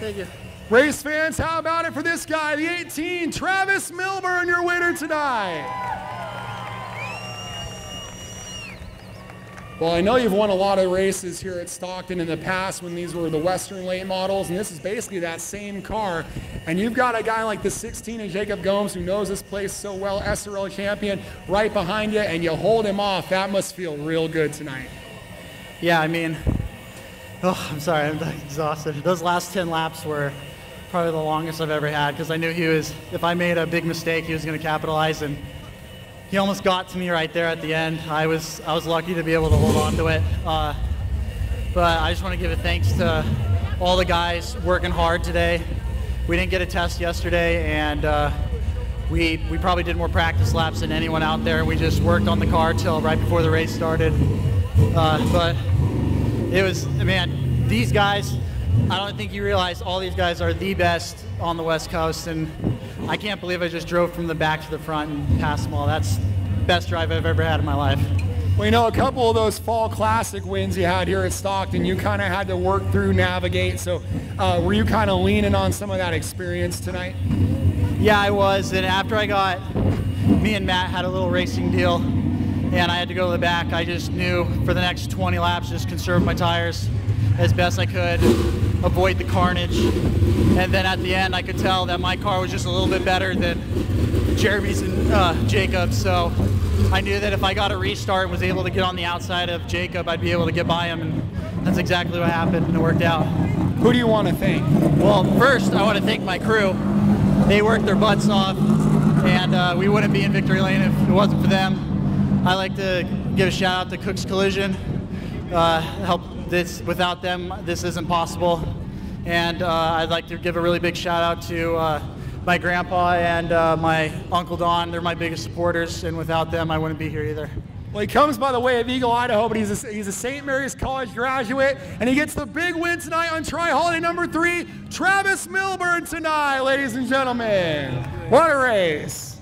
Thank you. Race fans, how about it for this guy, the 18, Travis Milburn, your winner tonight. Well, I know you've won a lot of races here at Stockton in the past when these were the Western late models, and this is basically that same car. And you've got a guy like the 16 of Jacob Gomes who knows this place so well, SRL champion, right behind you, and you hold him off. That must feel real good tonight. Yeah, I mean, I'm sorry, I'm exhausted. Those last 10 laps were probably the longest I've ever had because I knew he was, if I made a big mistake, he was going to capitalize, and he almost got to me right there at the end. I was lucky to be able to hold on to it. But I just want to give a thanks to all the guys working hard today. We didn't get a test yesterday, and we probably did more practice laps than anyone out there. We just worked on the car till right before the race started. But it was, man, these guys, I don't think you realize all these guys are the best on the West Coast, and I can't believe I just drove from the back to the front and passed them all. That's the best drive I've ever had in my life. Well, you know, a couple of those Fall Classic wins you had here at Stockton, you kind of had to work through, navigate. So were you kind of leaning on some of that experience tonight? Yeah, I was. And after me and Matt had a little racing deal, and I had to go to the back, I just knew for the next 20 laps, just conserve my tires as best I could, avoid the carnage. And then at the end, I could tell that my car was just a little bit better than Jeremy's and Jacob's. So I knew that if I got a restart and was able to get on the outside of Jacob, I'd be able to get by him. And that's exactly what happened, and it worked out. Who do you want to thank? Well, first, I want to thank my crew. They worked their butts off, and we wouldn't be in victory lane if it wasn't for them. I like to give a shout out to Cook's Collision. Without them, this isn't possible. And I'd like to give a really big shout out to my grandpa and my Uncle Don. They're my biggest supporters, and without them, I wouldn't be here either. Well, he comes by the way of Eagle, Idaho, but he's a St. Mary's College graduate, and he gets the big win tonight on Tri-Holiday number 3, Travis Milburn tonight, ladies and gentlemen. What a race.